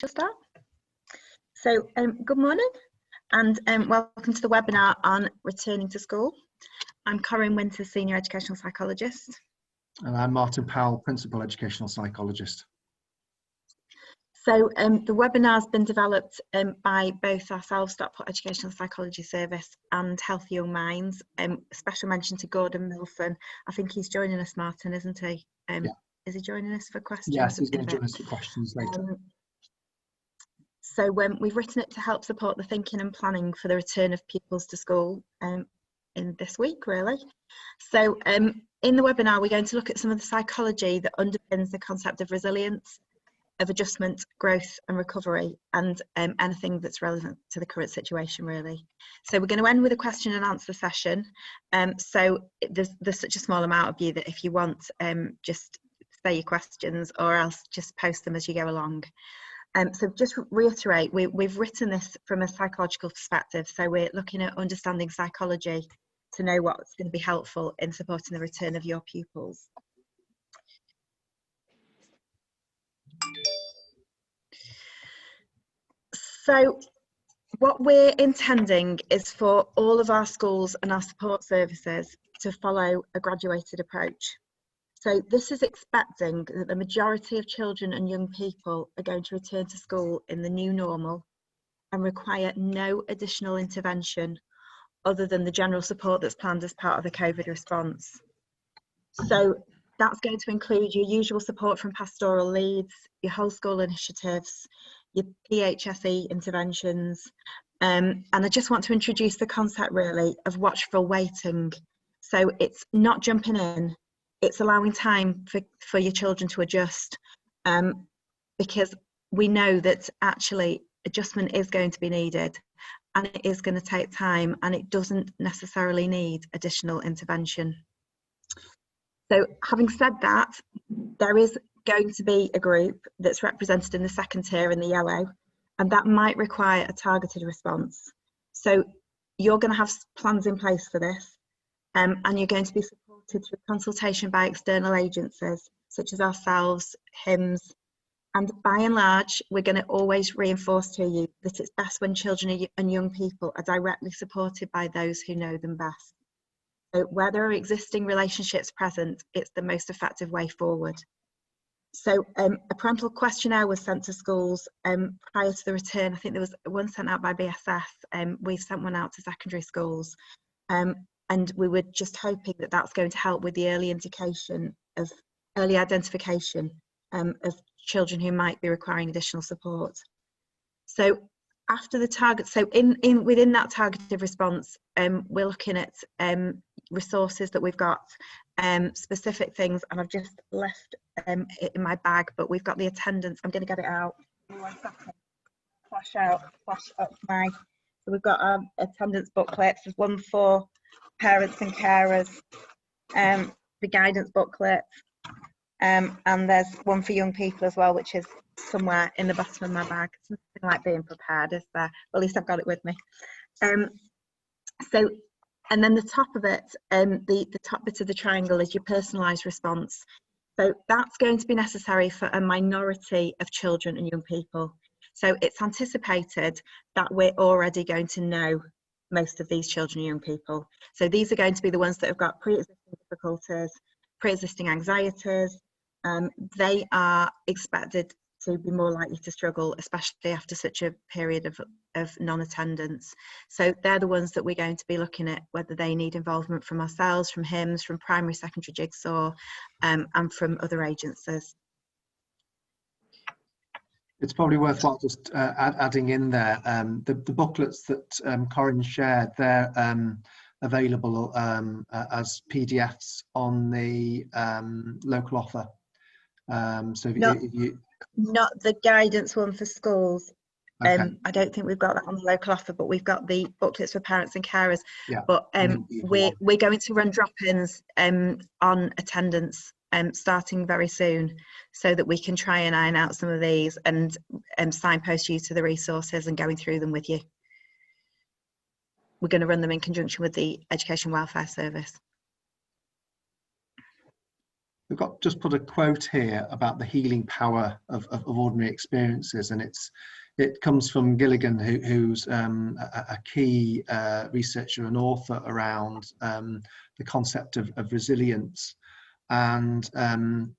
She'll start. So good morning and welcome to the webinar on returning to school. I'm Corinne Winters, Senior Educational Psychologist. And I'm Martin Powell, Principal Educational Psychologist. So the webinar has been developed by both ourselves, Stockport Educational Psychology Service and Healthy Young Minds. Special mention to Gordon Milson. I think he's joining us, Martin, isn't he? Yeah. Is he joining us for questions? Yes, he's going to join us for questions later. So we've written it to help support the thinking and planning for the return of pupils to school in this week, really. So in the webinar, we're going to look at some of the psychology that underpins the concept of resilience, of adjustment, growth and recovery, and anything that's relevant to the current situation, really. So we're going to end with a question and answer session. So there's such a small amount of you that if you want, just say your questions or else just post them as you go along. So just reiterate, we've written this from a psychological perspective. So we're looking at understanding psychology to know what's going to be helpful in supporting the return of your pupils. So what we're intending is for all of our schools and our support services to follow a graduated approach. So this is expecting that the majority of children and young people are going to return to school in the new normal and require no additional intervention other than the general support that's planned as part of the COVID response. So that's going to include your usual support from pastoral leads, your whole school initiatives, your PHSE interventions, and I just want to introduce the concept really of watchful waiting. So it's not jumping in, it's allowing time for your children to adjust, because we know that actually adjustment is going to be needed and it is going to take time and it doesn't necessarily need additional intervention. So having said that, there is going to be a group that's represented in the second tier in the yellow, and that might require a targeted response. So you're going to have plans in place for this, and you're going to be supported through consultation by external agencies such as ourselves, HIMSS, and by and large, we're going to always reinforce to you that it's best when children and young people are directly supported by those who know them best. So where there are existing relationships present, it's the most effective way forward. So a parental questionnaire was sent to schools prior to the return. I think there was one sent out by BSS. We've sent one out to secondary schools. And we were just hoping that that's going to help with the early identification of children who might be requiring additional support. So after the target, so within that targeted response, we're looking at resources that we've got, specific things, and I've just left it in my bag, but we've got the attendance. I'm going to get it out. One second. Flash up my. So we've got our attendance booklets. There's one for parents and carers, the guidance booklet, and there's one for young people as well, which is somewhere in the bottom of my bag. It's nothing like being prepared, is there? Well, at least I've got it with me. So, and then the top of it, the top bit of the triangle is your personalised response. So that's going to be necessary for a minority of children and young people. So it's anticipated that we're already going to know most of these children and young people. So these are going to be the ones that have got pre-existing difficulties, pre-existing anxieties. They are expected to be more likely to struggle, especially after such a period of non-attendance. So they're the ones that we're going to be looking at, whether they need involvement from ourselves, from HIMSS, from primary, secondary Jigsaw, and from other agencies. It's probably worthwhile just adding in there, the booklets that Corinne shared, they're available as PDFs on the local offer. So if you... Not the guidance one for schools. Okay. I don't think we've got that on the local offer, but we've got the booklets for parents and carers. Yeah. But we're going to run drop-ins on attendance starting very soon, so that we can try and iron out some of these and signpost you to the resources and going through them with you. We're going to run them in conjunction with the Education Welfare Service. we've got just put a quote here about the healing power of ordinary experiences, and it comes from Gilligan, who's a key researcher and author around the concept of resilience. And when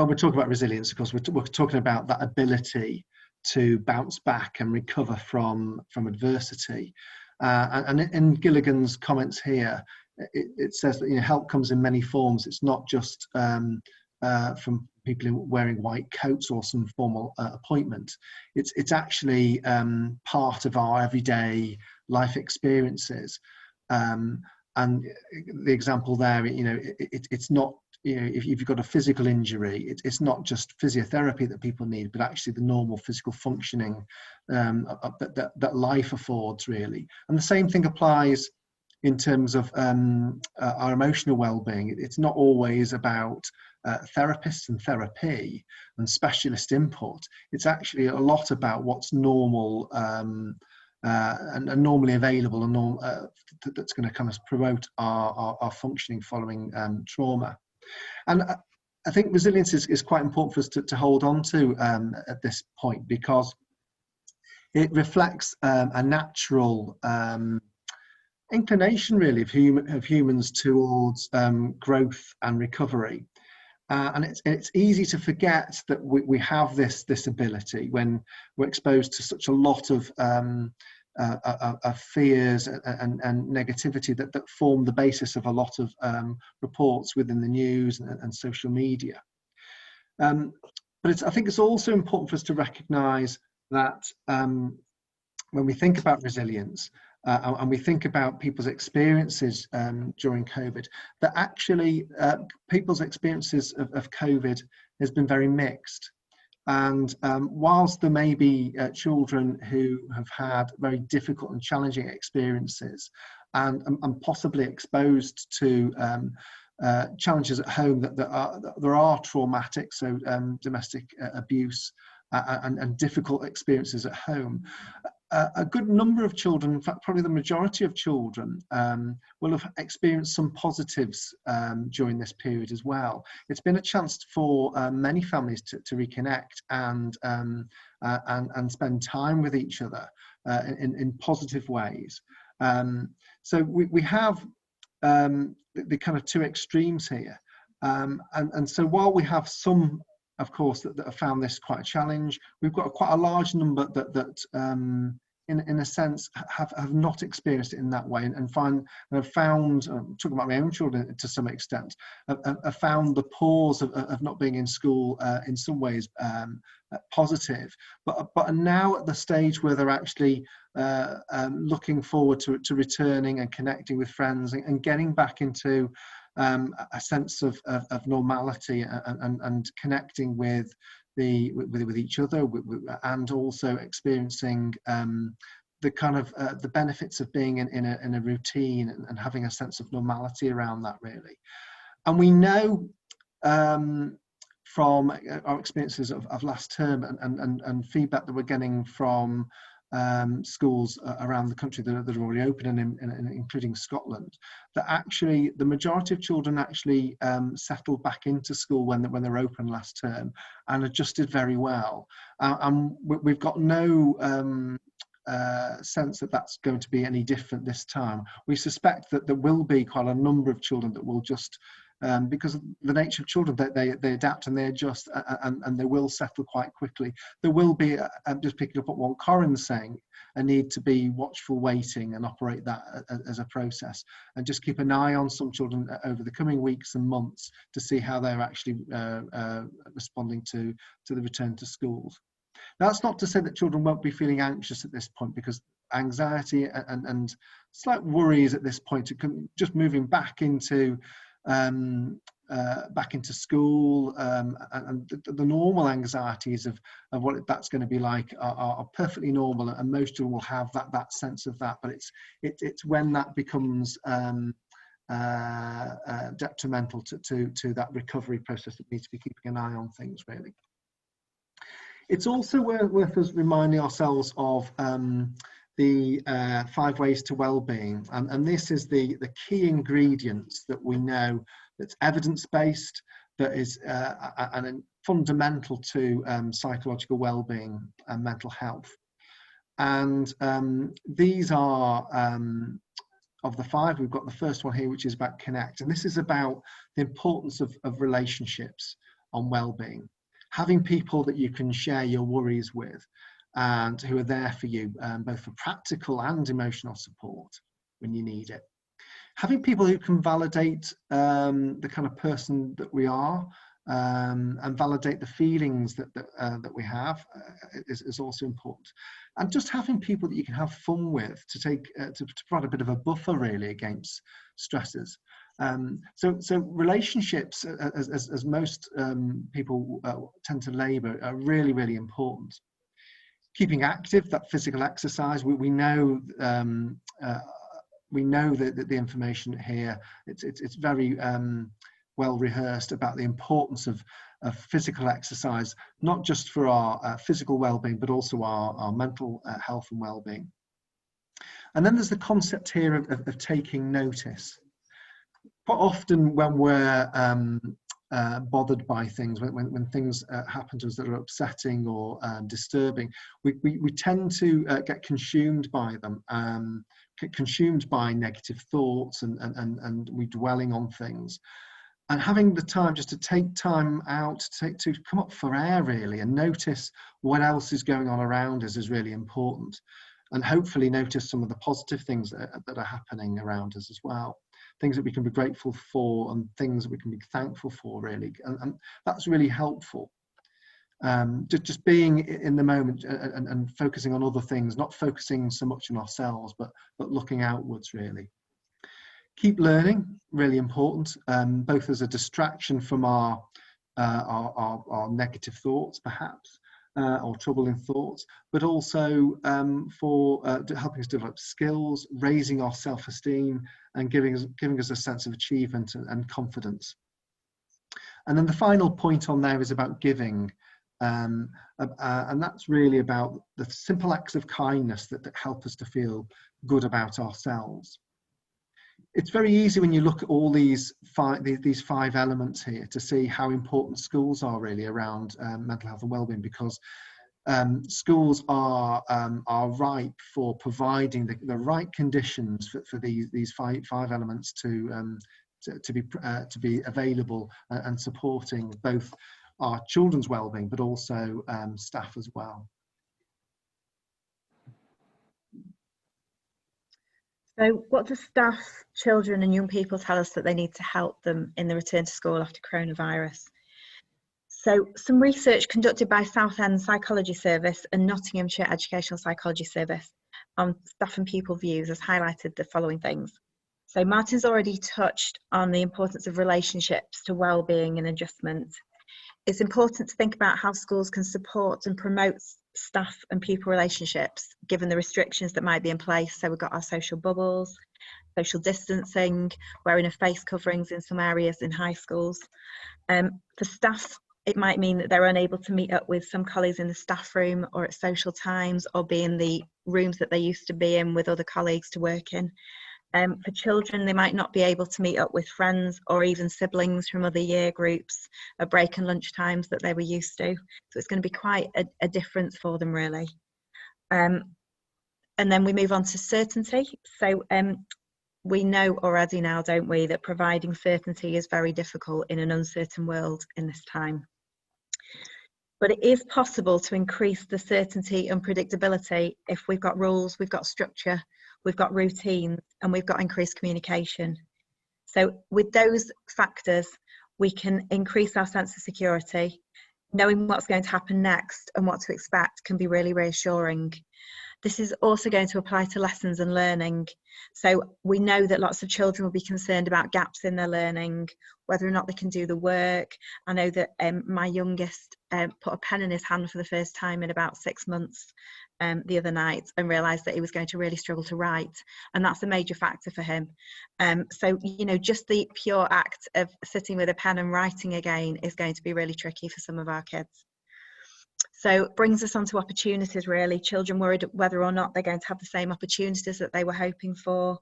we're talking about resilience, of course, we're talking about that ability to bounce back and recover from adversity. And in Gilligan's comments here, it says that, you know, help comes in many forms. It's not just from people wearing white coats or some formal appointment. It's actually part of our everyday life experiences. And the example there, you know, it's not, you know, if you've got a physical injury, it's not just physiotherapy that people need, but actually the normal physical functioning that life affords, really. And the same thing applies in terms of our emotional well-being. It's not always about therapists and therapy and specialist input. It's actually a lot about what's normal and normally available, and that's going to kind of promote our functioning following trauma. And I think resilience is quite important for us to hold on to at this point, because it reflects a natural inclination, really, of humans towards growth and recovery. And it's easy to forget that we have this ability when we're exposed to such a lot of fears and negativity that form the basis of a lot of reports within the news and social media. But I think it's also important for us to recognise that when we think about resilience and we think about people's experiences during COVID, that actually people's experiences of COVID has been very mixed. And whilst there may be children who have had very difficult and challenging experiences and possibly exposed to challenges at home that there are traumatic, so domestic abuse and difficult experiences at home, a good number of children, in fact probably the majority of children, will have experienced some positives during this period as well. It's been a chance for many families to reconnect and spend time with each other in positive ways. So we have the kind of two extremes here, and so while we have some, of course, that have found this quite a challenge, we've got quite a large number that in a sense have not experienced it in that way, and have found, talking about my own children to some extent, have found the pause of not being in school in some ways positive, but are now at the stage where they're actually looking forward to returning and connecting with friends and getting back into a sense of normality and connecting with each other, and also experiencing the kind of the benefits of being in a routine and having a sense of normality around that, really. And we know from our experiences of last term and feedback that we're getting from schools around the country that are already open, and including Scotland, that actually the majority of children actually settled back into school when they were open last term and adjusted very well. And we've got no sense that that's going to be any different this time. We suspect that there will be quite a number of children that will just because of the nature of children, they adapt and they adjust, and they will settle quite quickly. There will be, just picking up on what Corinne's saying, a need to be watchful waiting and operate that as a process, and just keep an eye on some children over the coming weeks and months to see how they're actually responding to the return to schools. That's not to say that children won't be feeling anxious at this point, because anxiety and slight worries at this point, just moving back into school, and the normal anxieties of what that's going to be like are perfectly normal, and most children will have that sense of that. But it's when that becomes detrimental to that recovery process that needs to be keeping an eye on things, really. It's also worth us reminding ourselves of the 5 ways to well-being, and this is the key ingredients that we know that's evidence-based, that is fundamental to psychological well-being and mental health. And these are, of the 5, we've got the first one here, which is about connect. And this is about the importance of relationships on well-being. Having people that you can share your worries with and who are there for you, both for practical and emotional support when you need it. Having people who can validate the kind of person that we are, and validate the feelings that we have is also important. And just having people that you can have fun with to provide a bit of a buffer really against stresses. So relationships, as most people tend to labour, are really, really important. Keeping active, that physical exercise, we know that the information here, it's very well rehearsed about the importance of physical exercise, not just for our physical well-being, but also our mental health and well-being. And then there's the concept here of taking notice. Quite often when we're bothered by things, when things happen to us that are upsetting or disturbing, we tend to get consumed by them, consumed by negative thoughts, and we dwelling on things. And having the time just to take time out to come up for air really and notice what else is going on around us is really important, and hopefully notice some of the positive things that are happening around us as well, things that we can be grateful for and things that we can be thankful for really, and that's really helpful. Just being in the moment and focusing on other things, not focusing so much on ourselves, but looking outwards really. Keep learning, really important, both as a distraction from our negative thoughts perhaps, or troubling thoughts, but also for helping us develop skills, raising our self-esteem, and giving us a sense of achievement and confidence. And then the final point on there is about giving, and that's really about the simple acts of kindness that help us to feel good about ourselves. It's very easy when you look at all these 5 elements here to see how important schools are really around mental health and wellbeing, because schools are ripe for providing the right conditions for these five elements to be available and supporting both our children's wellbeing, but also staff as well. So what do staff, children and young people tell us that they need to help them in the return to school after coronavirus? So some research conducted by Southend Psychology Service and Nottinghamshire Educational Psychology Service on staff and pupil views has highlighted the following things. So Martin's already touched on the importance of relationships to well-being and adjustment. It's important to think about how schools can support and promote staff and pupil relationships, given the restrictions that might be in place. So we've got our social bubbles, social distancing, wearing of face coverings in some areas in high schools. For staff, it might mean that they're unable to meet up with some colleagues in the staff room or at social times, or be in the rooms that they used to be in with other colleagues to work in. For children, they might not be able to meet up with friends or even siblings from other year groups at break and lunch times that they were used to. So it's going to be quite a difference for them really. And then we move on to certainty. So we know already now, don't we, that providing certainty is very difficult in an uncertain world in this time. But it is possible to increase the certainty and predictability if we've got rules, we've got structure, we've got routines, and we've got increased communication. So with those factors, we can increase our sense of security. Knowing what's going to happen next and what to expect can be really reassuring. This is also going to apply to lessons and learning. So we know that lots of children will be concerned about gaps in their learning, whether or not they can do the work. I know that my youngest put a pen in his hand for the first time in about 6 months the other night, and realised that he was going to really struggle to write, and that's a major factor for him. So, you know, just the pure act of sitting with a pen and writing again is going to be really tricky for some of our kids. So it brings us on to opportunities, really. Children worried whether or not they're going to have the same opportunities that they were hoping for,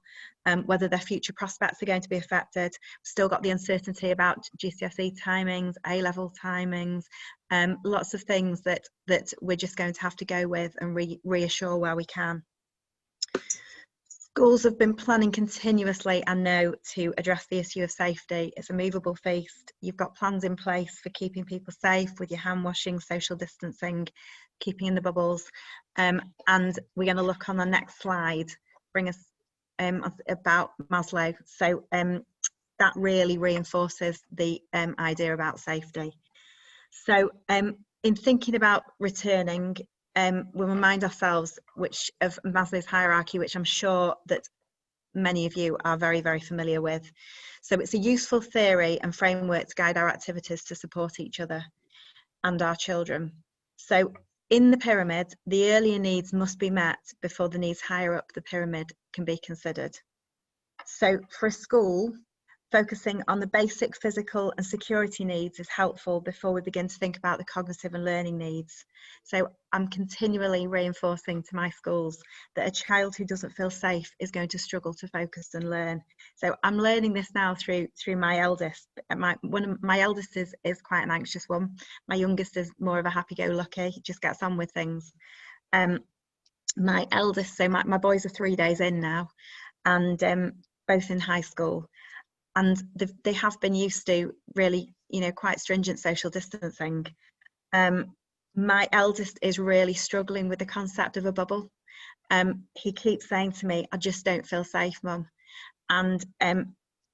whether their future prospects are going to be affected. We've still got the uncertainty about GCSE timings, A-level timings, lots of things that we're just going to have to go with and reassure where we can. Schools have been planning continuously, and know, to address the issue of safety. It's a movable feast. You've got plans in place for keeping people safe with your hand washing, social distancing, keeping in the bubbles. And we're going to look on the next slide, bring us about Maslow. So that really reinforces the idea about safety. So in thinking about returning, we remind ourselves of Maslow's hierarchy, which I'm sure that many of you are very, very familiar with. So it's a useful theory and framework to guide our activities to support each other and our children. So in the pyramid, the earlier needs must be met before the needs higher up the pyramid can be considered. So for a school, focusing on the basic physical and security needs is helpful before we begin to think about the cognitive and learning needs. So I'm continually reinforcing to my schools that a child who doesn't feel safe is going to struggle to focus and learn. So I'm learning this now through my eldest. My eldest is quite an anxious one. My youngest is more of a happy-go-lucky, just gets on with things. My eldest, so my boys are 3 days in now, and both in high school. And they have been used to really, quite stringent social distancing. My eldest is really struggling with the concept of a bubble. He keeps saying to me, "I just don't feel safe, Mum." And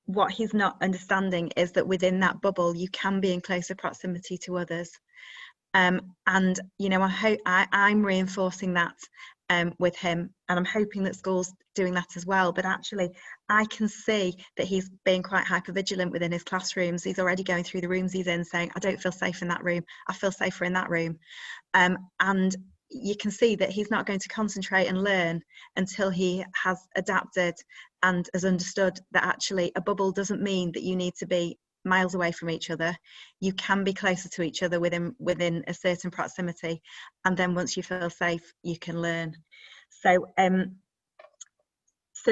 what he's not understanding is that within that bubble, you can be in closer proximity to others. And I'm reinforcing that with him, and I'm hoping that schools doing that as well. But actually, I can see that he's being quite hypervigilant within his classrooms. He's already going through the rooms he's in saying, "I don't feel safe in that room, I feel safer in that room." And you can see that he's not going to concentrate and learn until he has adapted and has understood that actually a bubble doesn't mean that you need to be miles away from each other. You can be closer to each other within a certain proximity, and then once you feel safe, you can learn. So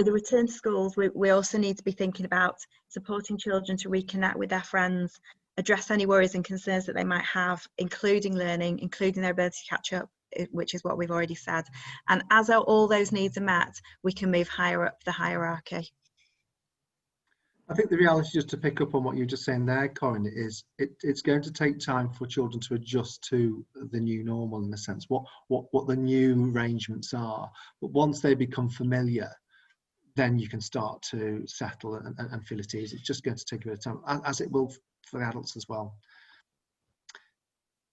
the return to schools, we also need to be thinking about supporting children to reconnect with their friends, address any worries and concerns that they might have, including learning, including their ability to catch up, which is what we've already said. And as all those needs are met, we can move higher up the hierarchy. I think the reality, just to pick up on what you're just saying there, Corinne, is it's going to take time for children to adjust to the new normal, in a sense, what the new arrangements are. But once they become familiar, then you can start to settle and feel at ease. It's just going to take a bit of time, as it will for the adults as well.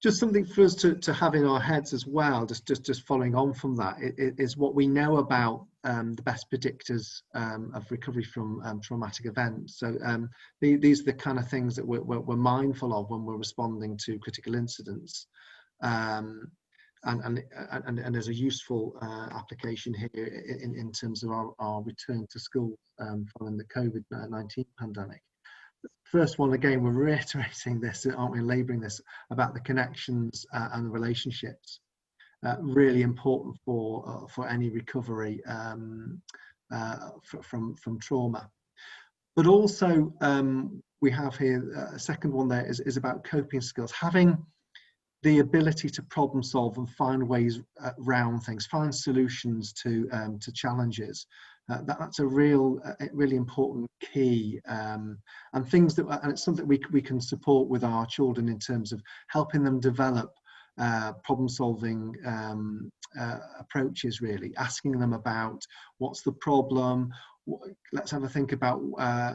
Just something for us to have in our heads as well, just following on from that, is what we know about the best predictors of recovery from traumatic events. So these are the kind of things that we're mindful of when we're responding to critical incidents. And there's a useful application here in terms of our return to school following the COVID-19 pandemic. First one, again, we're reiterating this, aren't we, labouring this, about the connections and the relationships. Really important for any recovery from trauma. But also, we have here a second one there is about coping skills, having the ability to problem solve and find ways around things, find solutions to challenges. That's a really important key, and things that, and it's something we can support with our children in terms of helping them develop problem solving approaches, really asking them about what's the problem, let's have a think about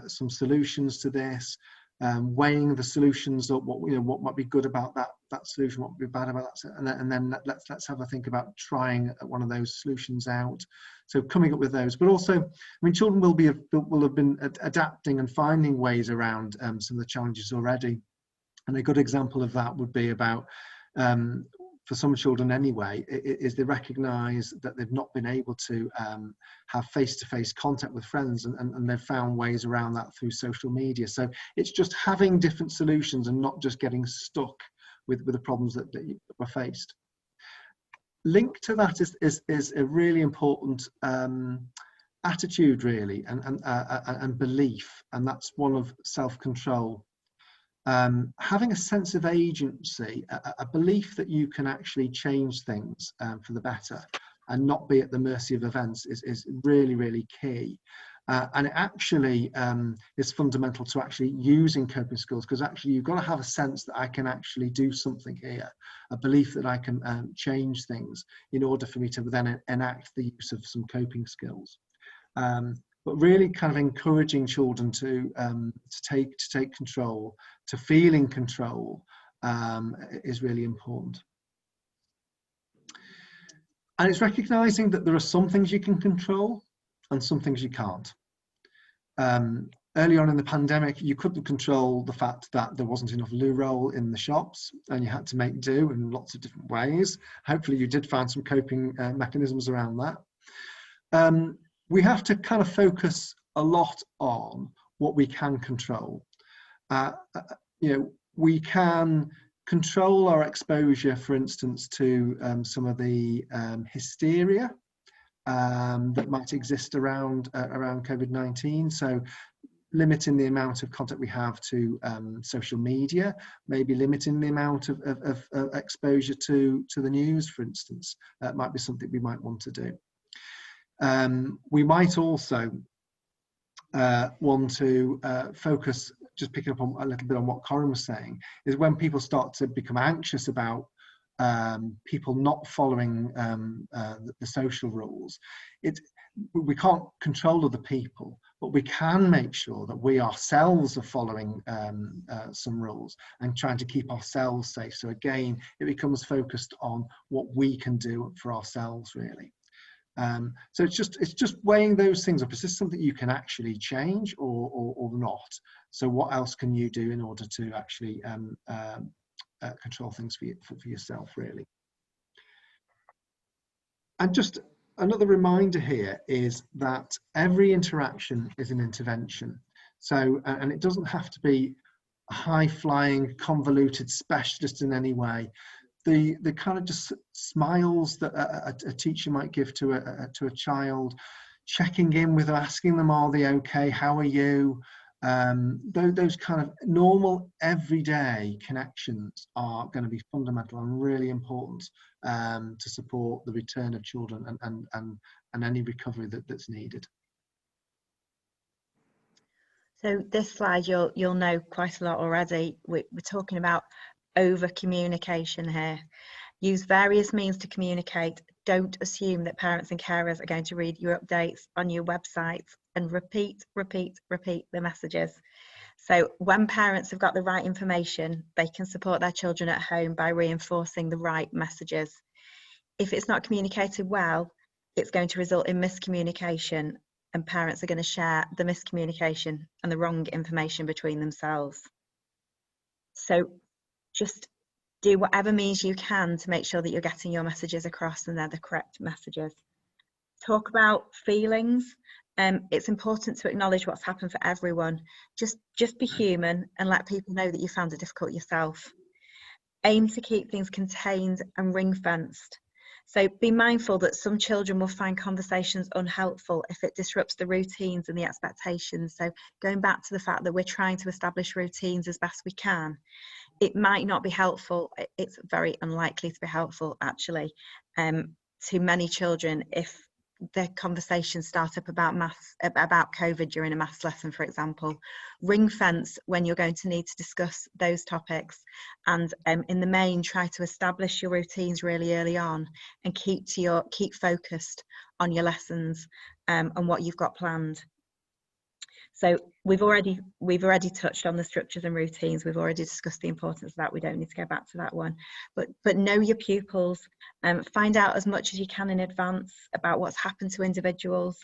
some solutions to this, weighing the solutions up, what might be good about that solution, what would be bad about that, and then let's have a think about trying one of those solutions out. So coming up with those, but also, I mean, children will have been adapting and finding ways around some of the challenges already. And a good example of that would be about, for some children anyway, is they recognise that they've not been able to have face-to-face contact with friends, and they've found ways around that through social media. So it's just having different solutions and not just getting stuck with the problems that were faced. linked to that is a really important attitude, really, and belief, and that's one of self-control. Having a sense of agency, a belief that you can actually change things for the better and not be at the mercy of events is really, really key. And it actually is fundamental to actually using coping skills, because actually you've got to have a sense that I can actually do something here, a belief that I can change things in order for me to then enact the use of some coping skills. But really kind of encouraging children to take control, to feel in control, is really important. And it's recognizing that there are some things you can control and some things you can't. Early on in the pandemic, you couldn't control the fact that there wasn't enough loo roll in the shops, and you had to make do in lots of different ways. Hopefully you did find some coping mechanisms around that. We have to kind of focus a lot on what we can control. We can control our exposure, for instance, to some of the hysteria that might exist around COVID-19. So limiting the amount of contact we have to social media, maybe limiting the amount of exposure to the news, for instance, might be something we might want to do. We might also want to focus, just picking up on a little bit on what Corinne was saying, is when people start to become anxious about people not following the social rules. We can't control other people, but we can make sure that we ourselves are following some rules and trying to keep ourselves safe. So again, it becomes focused on what we can do for ourselves, really. So it's just weighing those things up. Is this something you can actually change or not? So what else can you do in order to actually control things for yourself, really? And just another reminder here is that every interaction is an intervention. So, and it doesn't have to be a high-flying, convoluted specialist in any way. The kind of just smiles that a teacher might give to a child, checking in with them, asking them, are they okay, how are you? Those kind of normal everyday connections are going to be fundamental and really important to support the return of children and any recovery that's needed. So this slide you'll know quite a lot already. We're talking about over communication here. Use various means to communicate. Don't assume that parents and carers are going to read your updates on your website, and repeat the messages. So when parents have got the right information, they can support their children at home by reinforcing the right messages. If it's not communicated well, it's going to result in miscommunication, and parents are going to share the miscommunication and the wrong information between themselves. So just do whatever means you can to make sure that you're getting your messages across and they're the correct messages. Talk about feelings. It's important to acknowledge what's happened for everyone. Just be human and let people know that you found it difficult yourself. Aim to keep things contained and ring-fenced. So be mindful that some children will find conversations unhelpful if it disrupts the routines and the expectations. So going back to the fact that we're trying to establish routines as best we can, it might not be helpful. It's very unlikely to be helpful, actually, to many children if the conversations start up about COVID during a maths lesson, for example. Ring fence when you're going to need to discuss those topics, and in the main, try to establish your routines really early on and keep focused on your lessons and what you've got planned. So we've already touched on the structures and routines. We've already discussed the importance of that. We don't need to go back to that one. But know your pupils, find out as much as you can in advance about what's happened to individuals,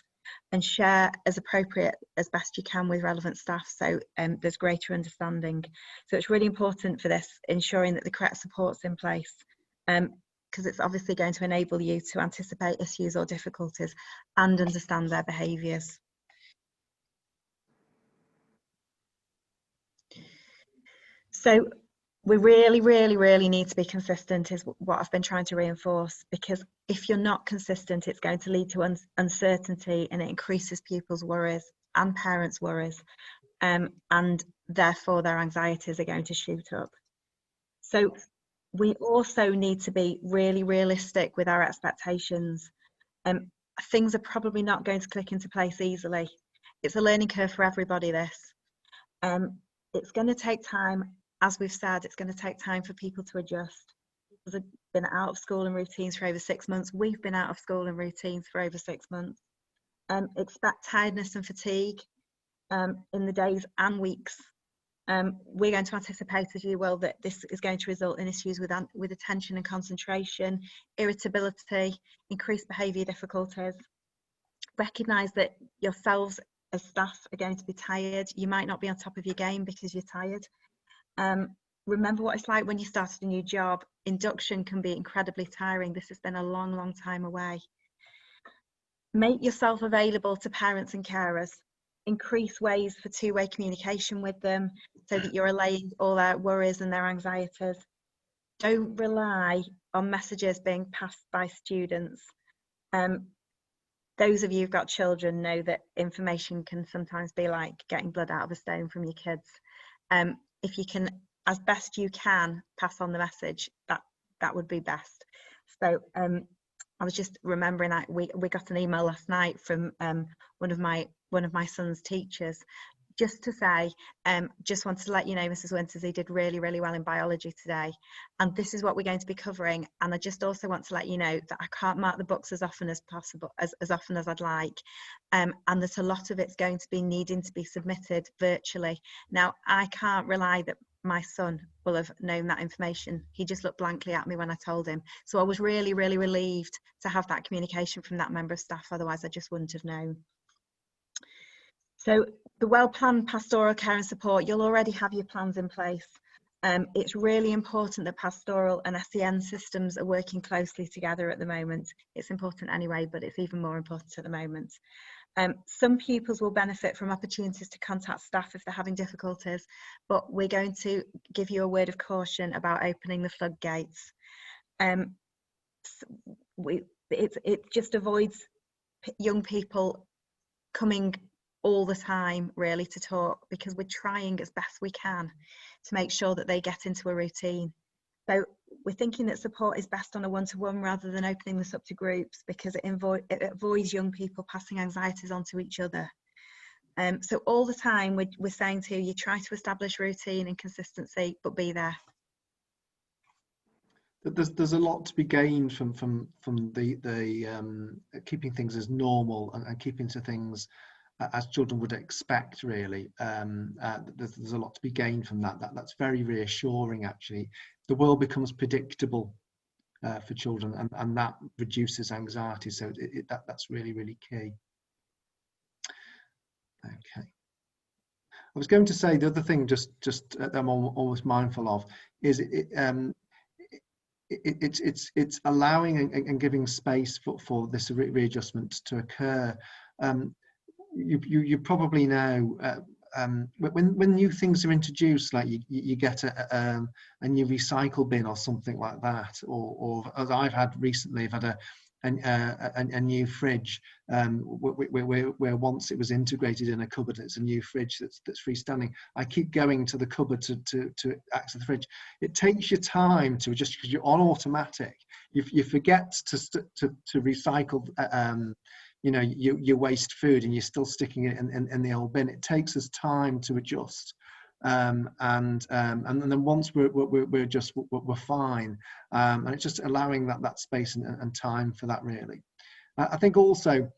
and share as appropriate as best you can with relevant staff, so there's greater understanding. So it's really important for this, ensuring that the correct support's in place, because it's obviously going to enable you to anticipate issues or difficulties and understand their behaviours. So We really, really, really need to be consistent is what I've been trying to reinforce, because if you're not consistent, it's going to lead to uncertainty, and it increases pupils' worries and parents' worries, and therefore their anxieties are going to shoot up. So we also need to be really realistic with our expectations. Things are probably not going to click into place easily. It's a learning curve for everybody, this. It's going to take time. As we've said, it's going to take time for people to adjust. People have been out of school and routines for over 6 months. We've been out of school and routines for over 6 months. Expect tiredness and fatigue in the days and weeks. We're going to anticipate, as you will, that this is going to result in issues with attention and concentration, irritability, increased behaviour difficulties. Recognise that yourselves as staff are going to be tired. You might not be on top of your game because you're tired. Remember what it's like when you started a new job. Induction can be incredibly tiring. This has been a long, long time away. Make yourself available to parents and carers. Increase ways for two-way communication with them so that you're allaying all their worries and their anxieties. Don't rely on messages being passed by students. Those of you who've got children know that information can sometimes be like getting blood out of a stone from your kids. If you can, as best you can, pass on the message, that would be best. So I was just remembering that we got an email last night from one of my son's teachers, just to say, just wanted to let you know, Mrs. Winters, he did really, really well in biology today, and this is what we're going to be covering. And I just also want to let you know that I can't mark the books as often as possible, as often as I'd like, and that a lot of it's going to be needing to be submitted virtually. Now, I can't rely that my son will have known that information. He just looked blankly at me when I told him. So I was really, really relieved to have that communication from that member of staff, otherwise I just wouldn't have known. So the well-planned pastoral care and support, you'll already have your plans in place. It's really important that pastoral and SEN systems are working closely together at the moment. It's important anyway, but it's even more important at the moment. Some pupils will benefit from opportunities to contact staff if they're having difficulties, but we're going to give you a word of caution about opening the floodgates. It just avoids young people coming all the time really to talk, because we're trying as best we can to make sure that they get into a routine. So we're thinking that support is best on a one-to-one rather than opening this up to groups, because it avoids young people passing anxieties onto each other. So all the time we're saying to you, try to establish routine and consistency, but be there. There's a lot to be gained from the keeping things as normal and keeping to things as children would expect, really. There's a lot to be gained from that. That's very reassuring, actually. The world becomes predictable for children, and that reduces anxiety. So that's really, really key. Okay. I was going to say the other thing, just that I'm almost mindful of, is it's allowing and giving space for this readjustment to occur. You probably know when new things are introduced, like you get a new recycle bin or something like that, or as I've had recently, I've had a new fridge where once it was integrated in a cupboard, it's a new fridge that's freestanding. I keep going to the cupboard to access the fridge. It takes your time to adjust because you're on automatic. You forget to recycle you know, your waste food, and you're still sticking it in the old bin. It takes us time to adjust, and then once we're just we're fine, and it's just allowing that space and time for that, really. I think also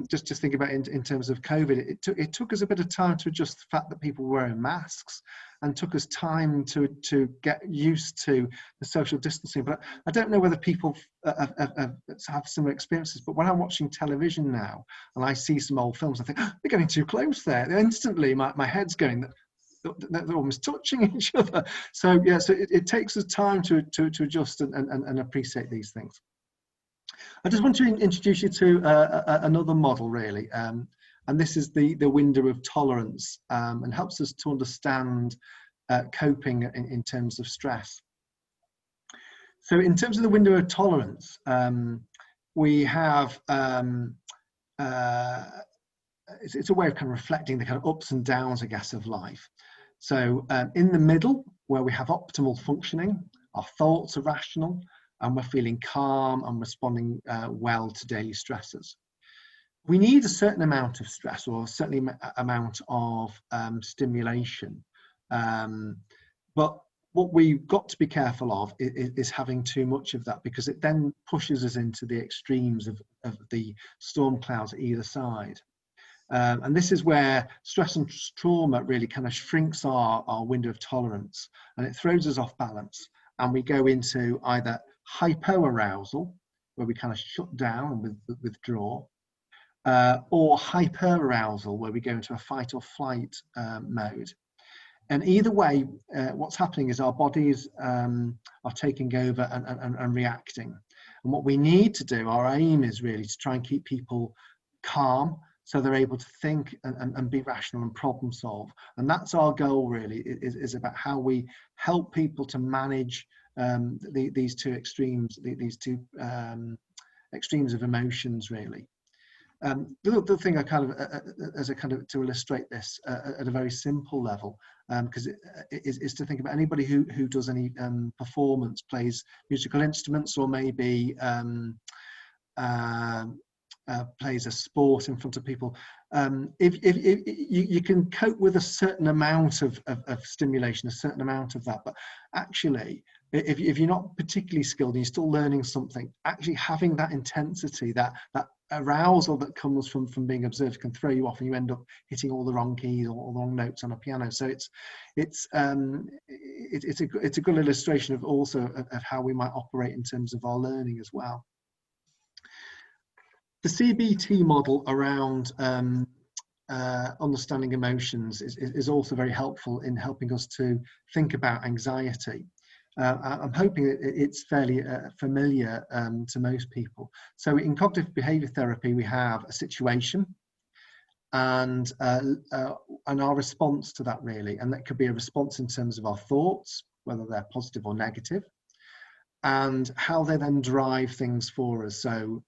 just think about in terms of COVID, it took us a bit of time to adjust the fact that people were wearing masks, and took us time to get used to the social distancing. But I don't know whether people have similar experiences, but when I'm watching television now and I see some old films, I think, oh, they're getting too close there. And instantly my head's going, they're almost touching each other. So yeah, so it takes us time to adjust and appreciate these things. I just want to introduce you to another model, really, and this is the window of tolerance, and helps us to understand coping in terms of stress. So in terms of the window of tolerance, we have, it's a way of kind of reflecting the kind of ups and downs, I guess, of life. So in the middle, where we have optimal functioning, our thoughts are rational, and we're feeling calm and responding well to daily stresses. We need a certain amount of stress, or a certain amount of stimulation. But what we've got to be careful of is having too much of that, because it then pushes us into the extremes of the storm clouds at either side. And this is where stress and trauma really kind of shrinks our window of tolerance, and it throws us off balance, and we go into either hypoarousal, where we kind of shut down and withdraw, or hyperarousal, where we go into a fight or flight mode. And either way, what's happening is our bodies are taking over and reacting. And what we need to do, our aim is really to try and keep people calm, so they're able to think and be rational and problem solve. And that's our goal really, is about how we help people to manage these two extremes, extremes of emotions really. The other thing I kind of, to illustrate this at a very simple level, because is to think about anybody who does any performance, plays musical instruments, or maybe plays a sport in front of people. If you can cope with a certain amount of stimulation, a certain amount of that, but actually, if you're not particularly skilled and you're still learning something, actually having that intensity, that arousal that comes from being observed, can throw you off, and you end up hitting all the wrong keys or the wrong notes on a piano. So it's a good illustration of also of how we might operate in terms of our learning as well. The CBT model around understanding emotions is also very helpful in helping us to think about anxiety. I'm hoping that it's fairly familiar to most people. So in cognitive behavior therapy, we have a situation and our response to that really. And that could be a response in terms of our thoughts, whether they're positive or negative, and how they then drive things for us. So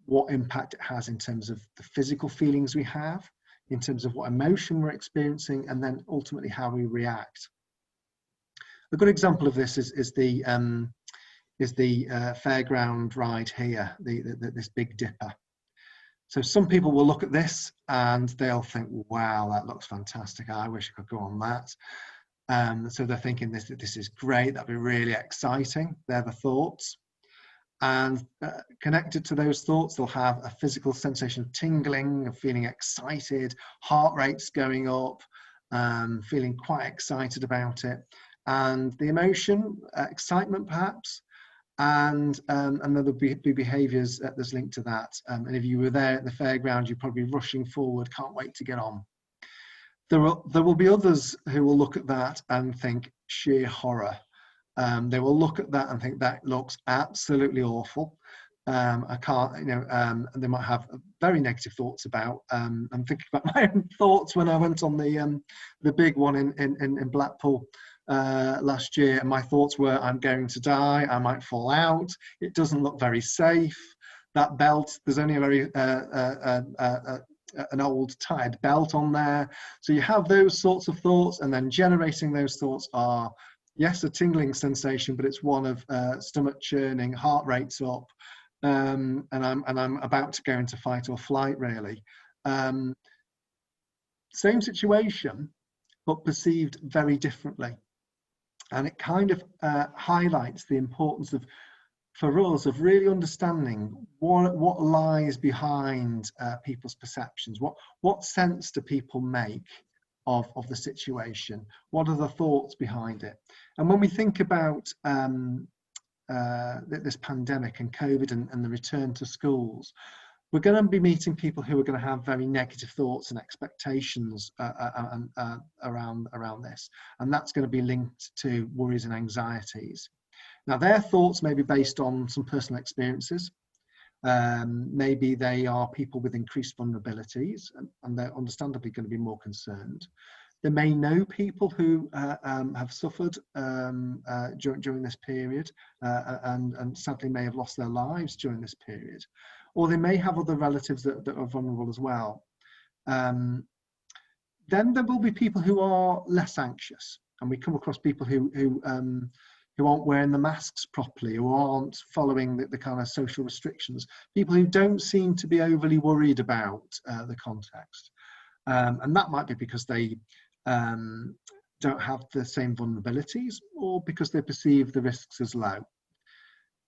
what impact it has in terms of the physical feelings we have, in terms of what emotion we're experiencing, and then ultimately how we react. A good example of this is the fairground ride here, this Big Dipper. So some people will look at this and they'll think, wow, that looks fantastic, I wish I could go on that. So they're thinking this is great, that'd be really exciting. They're the thoughts. And connected to those thoughts, they'll have a physical sensation of tingling, of feeling excited, heart rates going up, feeling quite excited about it. And the emotion, excitement perhaps, and then there'll be behaviours that's linked to that. And if you were there at the fairground, you're probably rushing forward, can't wait to get on. There will be others who will look at that and think sheer horror. They will look at that and think that looks absolutely awful. I can't, they might have very negative thoughts about. I'm thinking about my own thoughts when I went on the big one in Blackpool last year, and my thoughts were, I'm going to die, I might fall out, it doesn't look very safe, that belt, there's only a very an old tired belt on there. So you have those sorts of thoughts, and then generating those thoughts are, yes, a tingling sensation, but it's one of stomach churning, heart rates up, and I'm about to go into fight or flight really. Same situation, but perceived very differently. And it kind of highlights the importance of, for us, of really understanding what lies behind people's perceptions. What sense do people make of the situation? What are the thoughts behind it? And when we think about this pandemic and COVID and the return to schools, we're going to be meeting people who are going to have very negative thoughts and expectations around this, and that's going to be linked to worries and anxieties. Now, their thoughts may be based on some personal experiences. Maybe they are people with increased vulnerabilities, and they're understandably going to be more concerned. They may know people who have suffered during this period and sadly may have lost their lives during this period. Or they may have other relatives that are vulnerable as well. Then there will be people who are less anxious, and we come across people who aren't wearing the masks properly, who aren't following the kind of social restrictions, people who don't seem to be overly worried about the context. And that might be because they don't have the same vulnerabilities, or because they perceive the risks as low.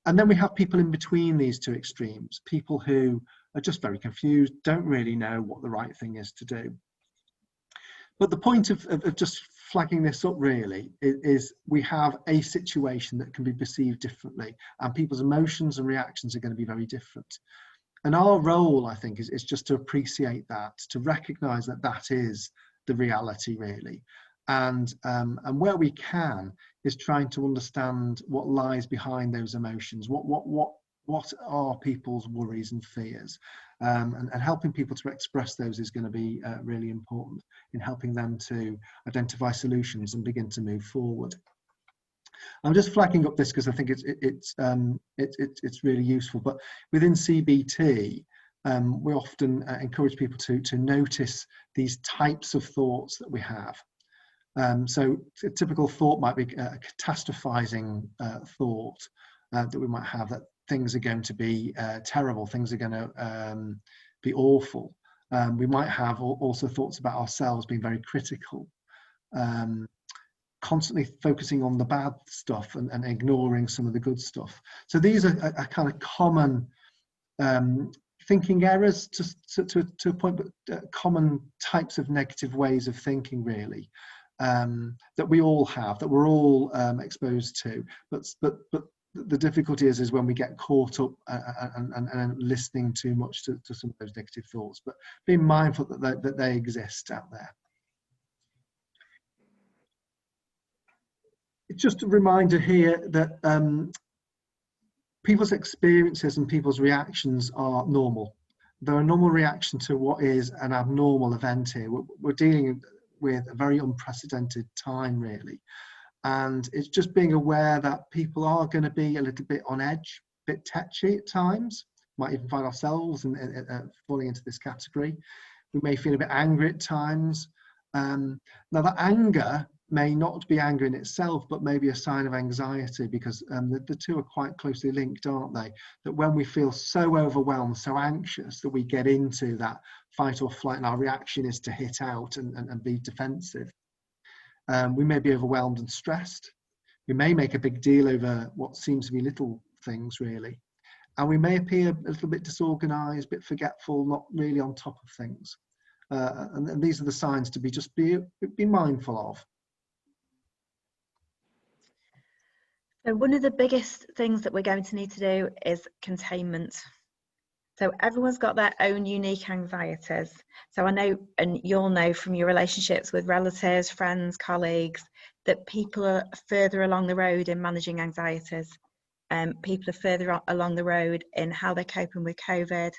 And then we have people in between these two extremes, people who are just very confused, don't really know what the right thing is to do. But the point of just flagging this up really is we have a situation that can be perceived differently, and people's emotions and reactions are going to be very different. And our role, I think, is just to appreciate that, to recognise that that is the reality really. And where we can is trying to understand what lies behind those emotions, what are people's worries and fears, and helping people to express those is going to be really important in helping them to identify solutions and begin to move forward. I'm just flagging up this because I think it's really useful. But within CBT, we often encourage people to notice these types of thoughts that we have. So a typical thought might be a catastrophizing thought that we might have, that things are going to be terrible, things are going to be awful. We might have also thoughts about ourselves being very critical, constantly focusing on the bad stuff and ignoring some of the good stuff. So these are kind of common thinking errors to a point, but common types of negative ways of thinking really, that we all have, that we're all exposed to. But the difficulty is when we get caught up and listening too much to some of those negative thoughts, but being mindful that they exist out there. It's just a reminder here that people's experiences and people's reactions are normal. They're a normal reaction to what is an abnormal event here. We're dealing with a very unprecedented time, really. And it's just being aware that people are going to be a little bit on edge, a bit tetchy at times. Might even find ourselves falling into this category. We may feel a bit angry at times. Now that anger may not be anger in itself, but maybe a sign of anxiety, because the two are quite closely linked, aren't they? That when we feel so overwhelmed, so anxious, that we get into that fight or flight, and our reaction is to hit out and be defensive. We may be overwhelmed and stressed. We may make a big deal over what seems to be little things, really. And we may appear a little bit disorganized, a bit forgetful, not really on top of things. And these are the signs to be mindful of. So one of the biggest things that we're going to need to do is containment. So everyone's got their own unique anxieties. So I know, and you'll know from your relationships with relatives, friends, colleagues, that people are further along the road in managing anxieties. People are further along the road in how they're coping with COVID.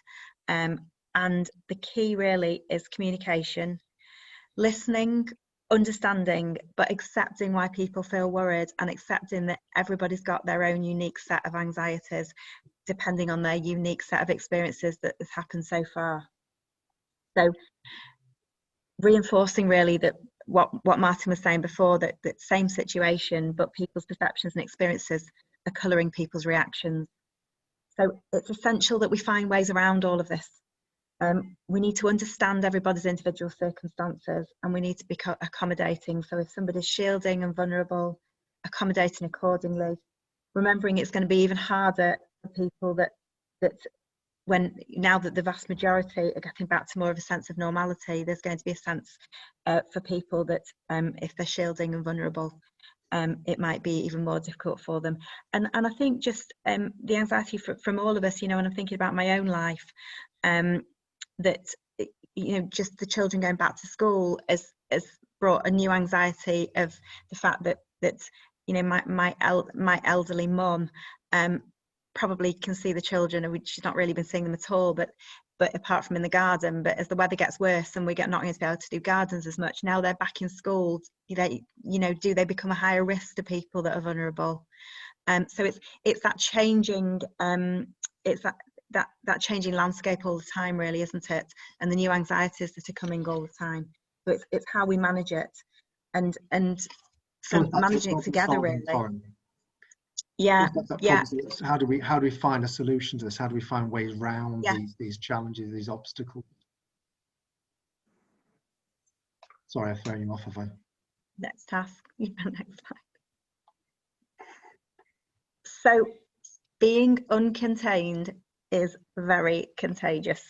And the key really is communication, listening, understanding, but accepting why people feel worried, and accepting that everybody's got their own unique set of anxieties depending on their unique set of experiences that has happened so far. So reinforcing really that what Martin was saying before, that same situation, but people's perceptions and experiences are colouring people's reactions. So it's essential that we find ways around all of this. We need to understand everybody's individual circumstances, and we need to be accommodating. So if somebody's shielding and vulnerable, accommodating accordingly. Remembering it's going to be even harder for people that when, now that the vast majority are getting back to more of a sense of normality, there's going to be a sense for people that if they're shielding and vulnerable, it might be even more difficult for them. And I think just the anxiety from all of us, you know, when I'm thinking about my own life, that, you know, just the children going back to school has brought a new anxiety of the fact that you know, my elderly mum probably can see the children, and she's not really been seeing them at all, but but apart from in the garden. But as the weather gets worse and we get not going to be able to do gardens as much, now they're back in school, do they become a higher risk to people that are vulnerable? So it's that changing it's that changing landscape all the time, really, isn't it? And the new anxieties that are coming all the time. So it's how we manage it, and so managing it together, really. Yeah, yeah. How do we find a solution to this? How do we find ways around these challenges, these obstacles? Sorry, I've thrown you off. Have I? Next task. Next slide. So, being uncontained is very contagious.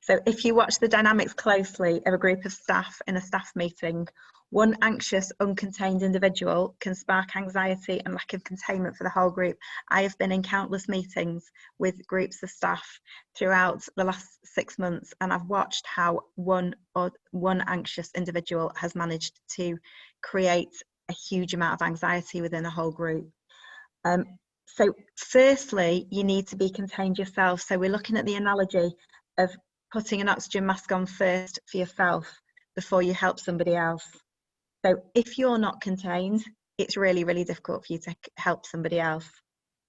So if you watch the dynamics closely of a group of staff in a staff meeting, one anxious, uncontained individual can spark anxiety and lack of containment for the whole group. I have been in countless meetings with groups of staff throughout the last 6 months, and I've watched how one anxious individual has managed to create a huge amount of anxiety within a whole group. So firstly, you need to be contained yourself. So we're looking at the analogy of putting an oxygen mask on first for yourself before you help somebody else. So if you're not contained, it's really, really difficult for you to help somebody else.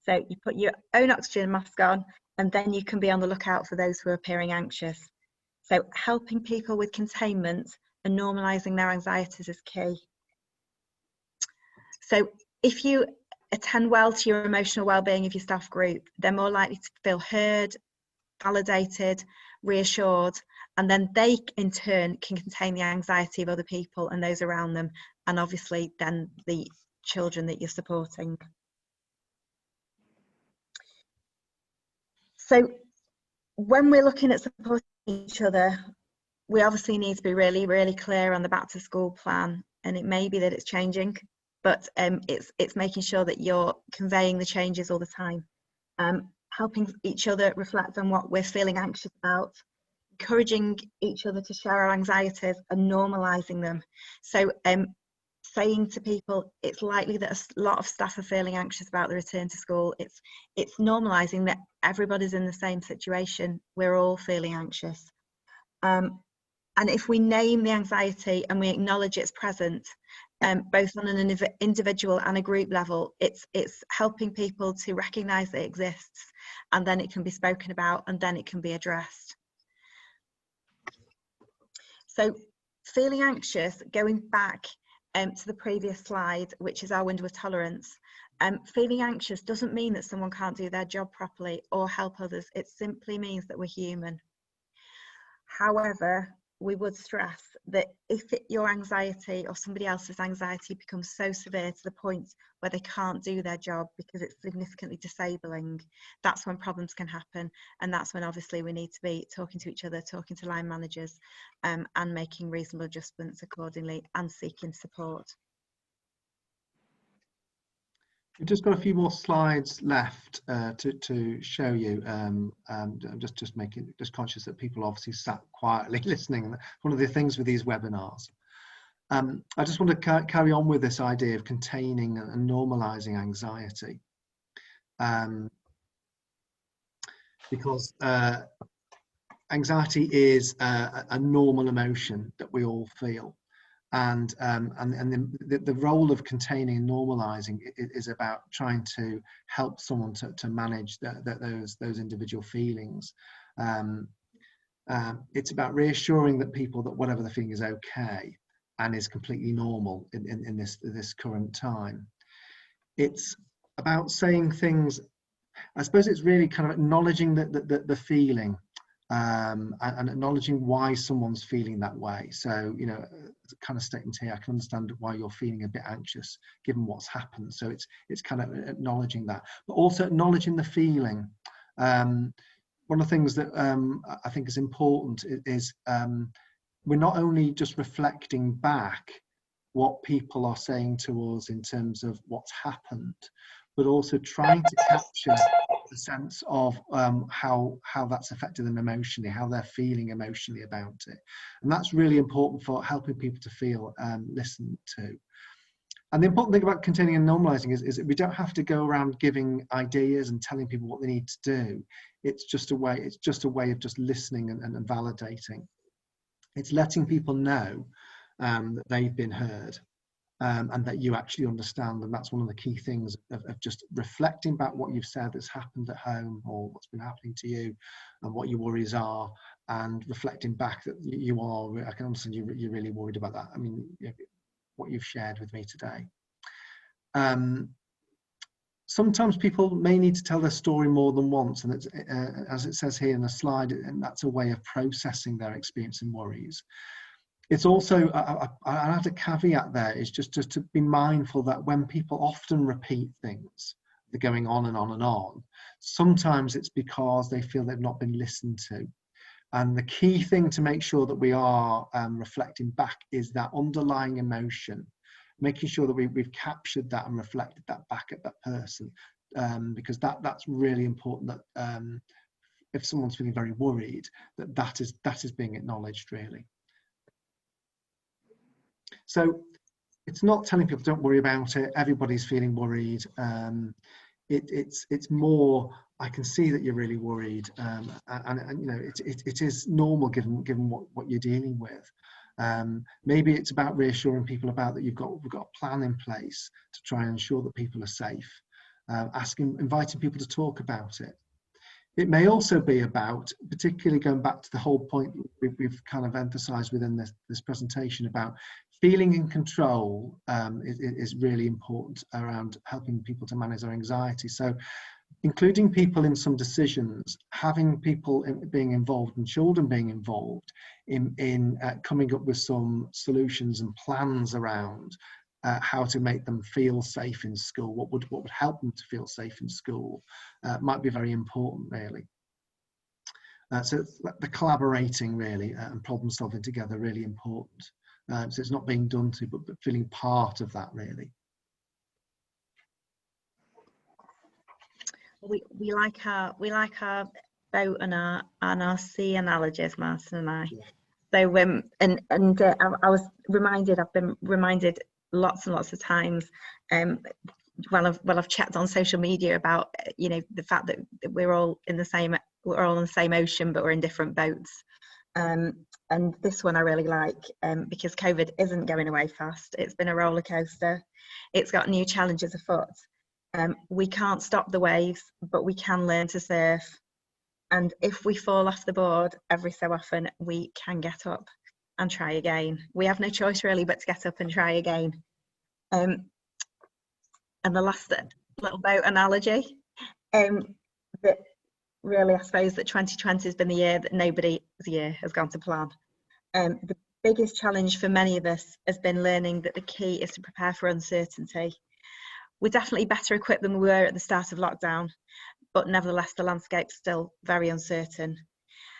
So you put your own oxygen mask on, and then you can be on the lookout for those who are appearing anxious. So helping people with containment and normalising their anxieties is key. So if you attend well to your emotional well-being of your staff group, they're more likely to feel heard, validated, reassured, and then they in turn can contain the anxiety of other people and those around them, and obviously then the children that you're supporting. So when we're looking at supporting each other, we obviously need to be really, really clear on the back to school plan, and it may be that it's changing, but it's making sure that you're conveying the changes all the time. Helping each other reflect on what we're feeling anxious about, encouraging each other to share our anxieties and normalising them. So saying to people, it's likely that a lot of staff are feeling anxious about the return to school. It's normalising that everybody's in the same situation. We're all feeling anxious. And if we name the anxiety and we acknowledge it's present, both on an individual and a group level, it's helping people to recognise that it exists, and then it can be spoken about, and then it can be addressed. So feeling anxious, going back to the previous slide, which is our window of tolerance, feeling anxious doesn't mean that someone can't do their job properly or help others. It simply means that we're human. However, we would stress that if your anxiety or somebody else's anxiety becomes so severe to the point where they can't do their job because it's significantly disabling, that's when problems can happen, and that's when obviously we need to be talking to each other, talking to line managers, and making reasonable adjustments accordingly and seeking support. We've just got a few more slides left to show you. I'm just conscious that people obviously sat quietly listening. One of the things with these webinars. I just want to carry on with this idea of containing and normalising anxiety, because anxiety is a normal emotion that we all feel. And the role of containing and normalizing is about trying to help someone to manage those individual feelings. It's about reassuring that people that whatever they're feeling is okay and is completely normal in this current time. It's about saying things. I suppose it's really kind of acknowledging the feeling. And acknowledging why someone's feeling that way. So, you know, as a kind of statement here, I can understand why you're feeling a bit anxious given what's happened. So it's kind of acknowledging that, but also acknowledging the feeling. One of the things that I think is important is we're not only just reflecting back what people are saying to us in terms of what's happened, but also trying to capture the sense of how that's affected them emotionally, how they're feeling emotionally about it. And that's really important for helping people to feel listened to. And the important thing about containing and normalizing is that we don't have to go around giving ideas and telling people what they need to do. It's just a way of just listening and validating. It's letting people know that they've been heard, and that you actually understand. And that's one of the key things of just reflecting back what you've said that's happened at home or what's been happening to you and what your worries are, and reflecting back that you are, I can understand you're really worried about that. I mean, what you've shared with me today. Sometimes people may need to tell their story more than once, and it's, as it says here in the slide, and that's a way of processing their experience and worries. It's also, I add a caveat there, is just to be mindful that when people often repeat things, they're going on and on and on, sometimes it's because they feel they've not been listened to. And the key thing to make sure that we are reflecting back is that underlying emotion, making sure that we've captured that and reflected that back at that person, because that's really important, that if someone's feeling very worried, that is being acknowledged, really. So it's not telling people don't worry about it, everybody's feeling worried. It's more, I can see that you're really worried, and you know, it is normal given what you're dealing with. Maybe it's about reassuring people about that we've got a plan in place to try and ensure that people are safe. Inviting people to talk about it. It may also be about, particularly going back to the whole point we've kind of emphasised within this presentation, about feeling in control is really important around helping people to manage their anxiety. So including people in some decisions, having people being involved and children being involved in coming up with some solutions and plans around how to make them feel safe in school, what would help them to feel safe in school, might be very important, really. So the collaborating, really, and problem solving together, really important. So it's not being done to, but feeling part of that, really. We like our boat and our sea analogies, Martin and I. Yeah. So I was reminded, I've been reminded lots and lots of times when I've checked on social media about, you know, the fact that we're all in the same ocean, but we're in different boats. And this one I really like, because COVID isn't going away fast. It's been a roller coaster. It's got new challenges afoot. We can't stop the waves, but we can learn to surf. And if we fall off the board every so often, we can get up and try again. We have no choice really but to get up and try again. And the last little boat analogy, that really, I suppose that 2020 has been the year that nobody's year has gone to plan. The biggest challenge for many of us has been learning that the key is to prepare for uncertainty. We're definitely better equipped than we were at the start of lockdown, but nevertheless the landscape's still very uncertain.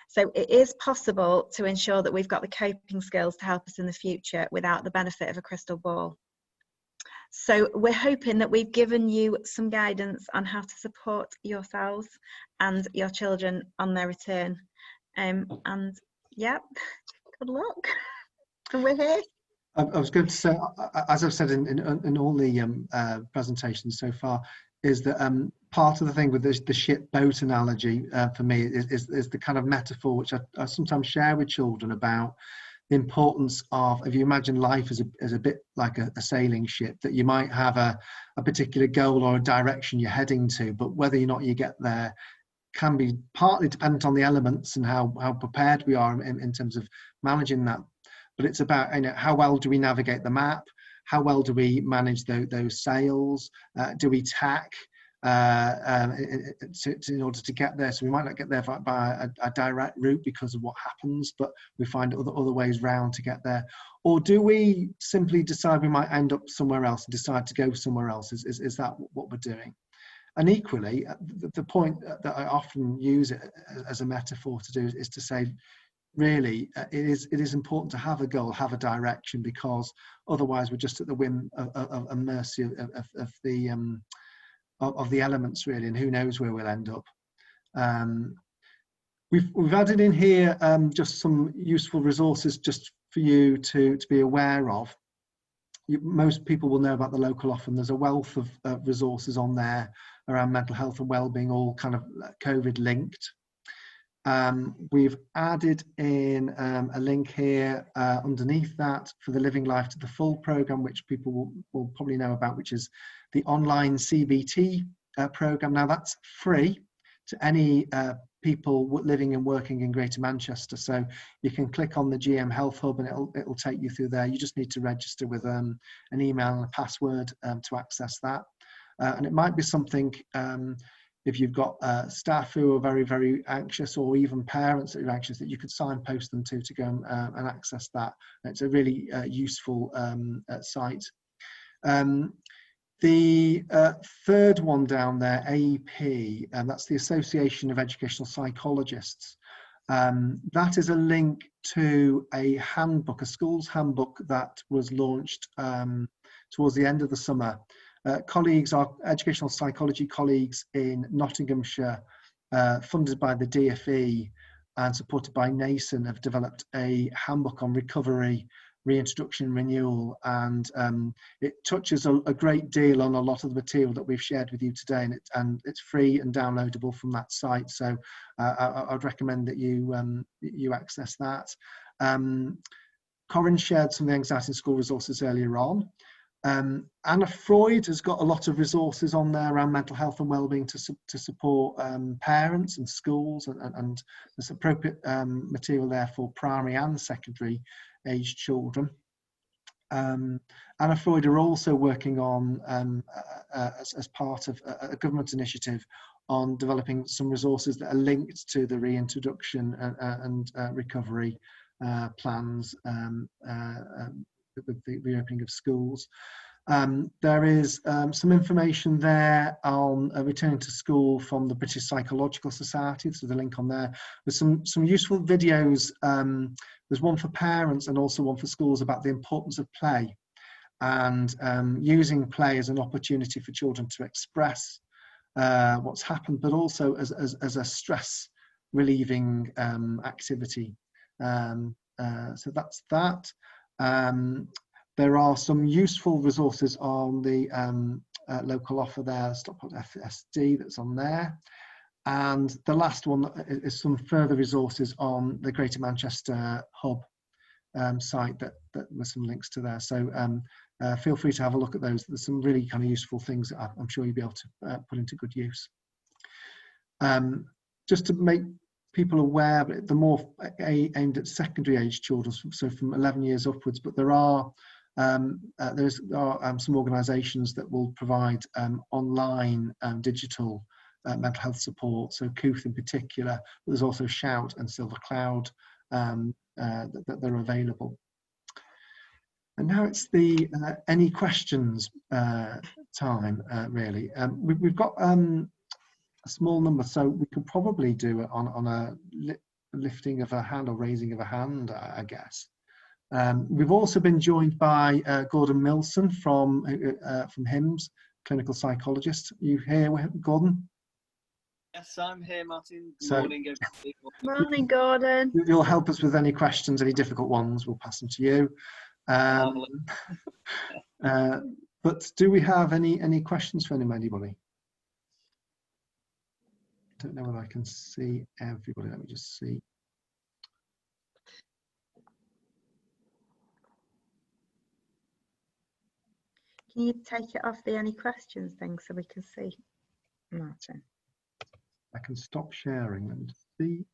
So it is possible to ensure that we've got the coping skills to help us in the future without the benefit of a crystal ball. So we're hoping that we've given you some guidance on how to support yourselves and your children on their return. And yeah, good luck. And we're here. I was going to say, as I've said in all the presentations so far, is that part of the thing with the ship boat analogy for me is the kind of metaphor which I sometimes share with children about the importance of, if you imagine life as a bit like a sailing ship, that you might have a particular goal or a direction you're heading to, but whether or not you get there can be partly dependent on the elements and how prepared we are in terms of managing that. But it's about, you know, how well do we navigate the map? How well do we manage those sails? Do we tack in order to get there? So we might not get there by a direct route because of what happens, but we find other ways round to get there. Or do we simply decide we might end up somewhere else and decide to go somewhere else? Is that what we're doing? And equally, the point that I often use it as a metaphor to do is to say, really, it is important to have a goal, have a direction, because otherwise we're just at the whim of mercy of the elements, really, and who knows where we'll end up. We've added in here just some useful resources just for you to be aware of. most people will know about the local offer, and there's a wealth of resources on there around mental health and wellbeing, all kind of COVID linked. We've added in a link here underneath that for the Living Life to the Full programme, which people will probably know about, which is the online CBT programme. Now that's free to any people living and working in Greater Manchester. So you can click on the GM Health Hub and it'll take you through there. You just need to register with an email and a password to access that. And it might be something, if you've got staff who are very, very anxious, or even parents that are anxious, that you could signpost them to go and access that. It's a really useful site. The third one down there, AEP, and that's the Association of Educational Psychologists. That is a link to a handbook, a school's handbook that was launched towards the end of the summer. Colleagues, our educational psychology colleagues in Nottinghamshire, funded by the DfE and supported by NASON, have developed a handbook on recovery, reintroduction, renewal, and it touches a great deal on a lot of the material that we've shared with you today, and it's free and downloadable from that site. So I'd recommend that you access that. Corinne shared some of the anxiety in school resources earlier on. Anna Freud has got a lot of resources on there around mental health and wellbeing to support parents and schools, and there's appropriate material there for primary and secondary aged children. Anna Freud are also working on, as part of a government initiative, on developing some resources that are linked to the reintroduction and recovery plans with the reopening of schools. There is some information there on returning to school from the British Psychological Society, so the link on there. There's some useful videos. There's one for parents and also one for schools about the importance of play, and using play as an opportunity for children to express what's happened, but also as a stress relieving activity. So that's that. There are some useful resources on the local offer there, Stockport FSD, that's on there. And the last one is some further resources on the Greater Manchester Hub site that with some links to there. So feel free to have a look at those. There's some really kind of useful things that I'm sure you'll be able to put into good use. Just to make people aware, but the more aimed at secondary age children, so from 11 years upwards, but there are some organisations that will provide online digital mental health support, so Cooth in particular, but there's also Shout and Silver Cloud that they're available. And now it's the any questions time, really. We've got a small number, so we could probably do it on a lifting of a hand or raising of a hand, I guess. We've also been joined by Gordon Milson from HIMSS, clinical psychologist. You here, Gordon? Yes, I'm here, Martin. Good morning, everybody. Morning, Gordon. You'll help us with any questions, any difficult ones, we'll pass them to you. But do we have any questions from anybody? I don't know whether I can see everybody. Let me just see. Can you take it off the any questions thing so we can see, Martin? I can stop sharing. Let me just see.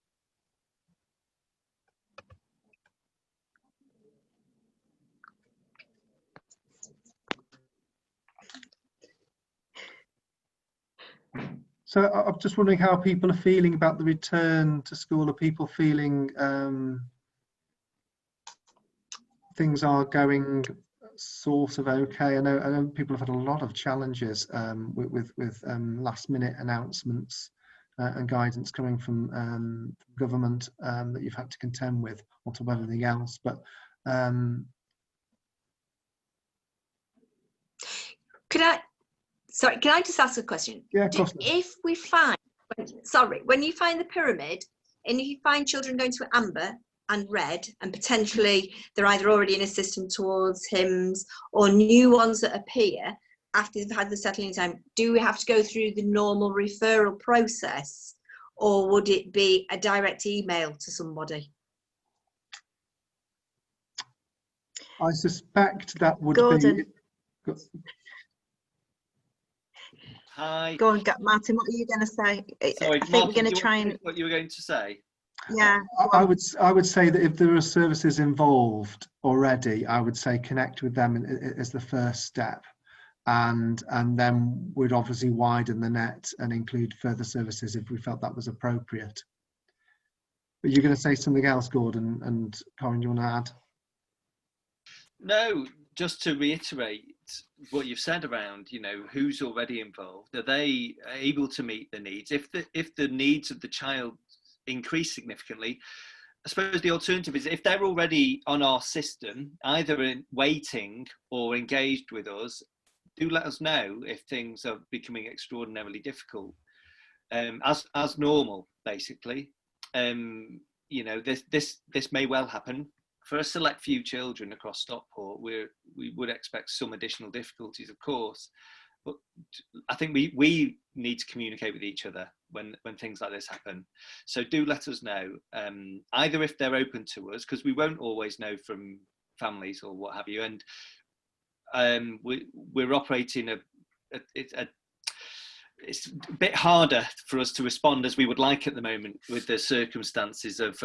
So I'm just wondering how people are feeling about the return to school. Are people feeling things are going sort of okay? I know people have had a lot of challenges with last minute announcements and guidance coming from government that you've had to contend with on top of everything else. But can I just ask a question? Yeah, of course. If we find, when you find the pyramid and if you find children going to amber, and read, and potentially they're either already in a system towards hymns or new ones that appear after they've had the settling time, do we have to go through the normal referral process, or would it be a direct email to somebody? I suspect that would Gordon. be. Hi. Go on, Martin, what are you going to say? Sorry, I think Martin, we're going do to you try want to and, finish what you were going to say? yeah. I would say that if there are services involved already, I would say connect with them as the first step, and then we'd obviously widen the net and include further services if we felt that was appropriate. But you're going to say something else, Gordon, and Corinne, you want to add? No, just to reiterate what you've said around, you know, who's already involved. Are they able to meet the needs? If the needs of the child increase significantly, I suppose the alternative is if they're already on our system, either in waiting or engaged with us, do let us know if things are becoming extraordinarily difficult, as normal, basically. You know, this may well happen. For a select few children across Stockport, we would expect some additional difficulties, of course, but I think we need to communicate with each other when things like this happen. So do let us know, either if they're open to us, because we won't always know from families or what have you, and we're operating it's a bit harder for us to respond as we would like at the moment with the circumstances of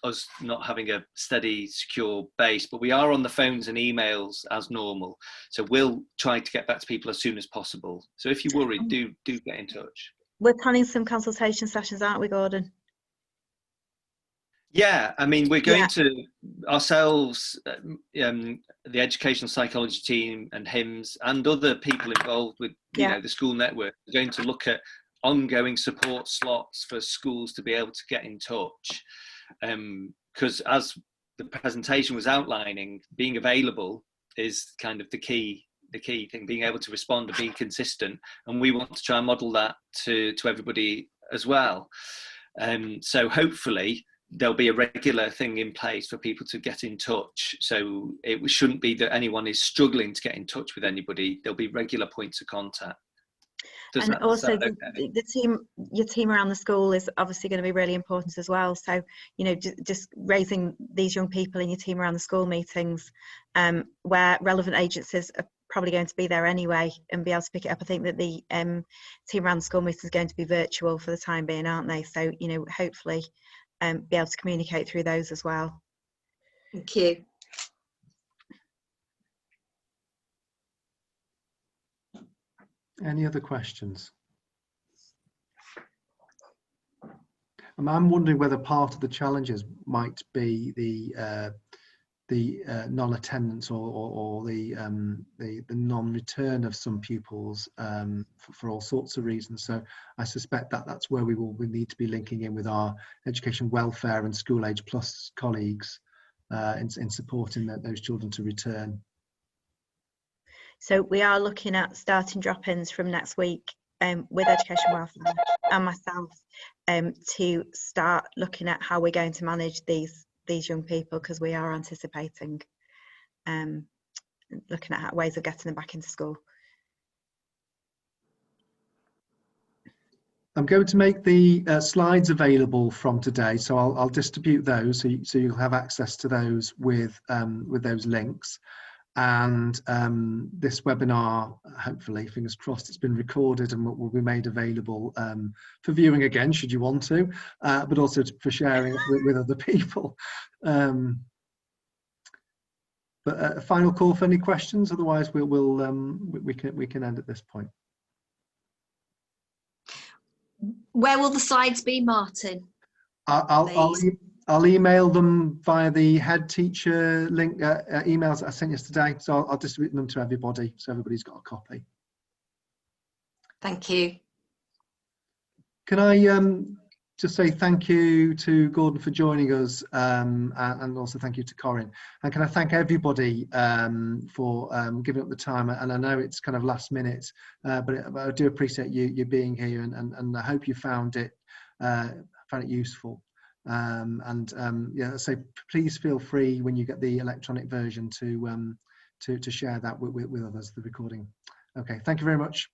us not having a steady, secure base. But we are on the phones and emails as normal. So we'll try to get back to people as soon as possible. So if you're worried, do get in touch. We're planning some consultation sessions, aren't we, Gordon? Yeah, I mean, we're going to ourselves, the educational psychology team and HIMSS and other people involved with, you know, the school network, are going to look at ongoing support slots for schools to be able to get in touch. Because as the presentation was outlining, being available is kind of the key thing, being able to respond and being consistent. And we want to try and model that to everybody as well. So hopefully, there'll be a regular thing in place for people to get in touch. So it shouldn't be that anyone is struggling to get in touch with anybody. There'll be regular points of contact. And also the team, your team around the school is obviously going to be really important as well. So, you know, just raising these young people in your team around the school meetings, where relevant agencies are probably going to be there anyway and be able to pick it up. I think that the team around the school meetings is going to be virtual for the time being, aren't they? So, you know, hopefully be able to communicate through those as well. Thank you. Any other questions? I'm wondering whether part of the challenges might be the non-attendance or the non-return of some pupils for all sorts of reasons. So I suspect that that's where we need to be linking in with our education welfare and school age plus colleagues in supporting those children to return. So we are looking at starting drop-ins from next week with education welfare and myself to start looking at how we're going to manage these young people, because we are anticipating looking at ways of getting them back into school. I'm going to make the slides available from today, so I'll distribute those so you'll have access to those with those links. And this webinar, hopefully, fingers crossed, it's been recorded and will be made available for viewing again, should you want to, but also for sharing with other people. But a final call for any questions. Otherwise, we can end at this point. Where will the slides be, Martin? I'll email them via the head teacher link emails that I sent yesterday. So I'll distribute them to everybody, so everybody's got a copy. Thank you. Can I just say thank you to Gordon for joining us, and also thank you to Corinne. And can I thank everybody for giving up the time? And I know it's kind of last minute, but I do appreciate you being here, and I hope you found it useful. Yeah, so please feel free when you get the electronic version to share that with others, the recording. Okay, thank you very much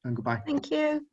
and goodbye. Thank you.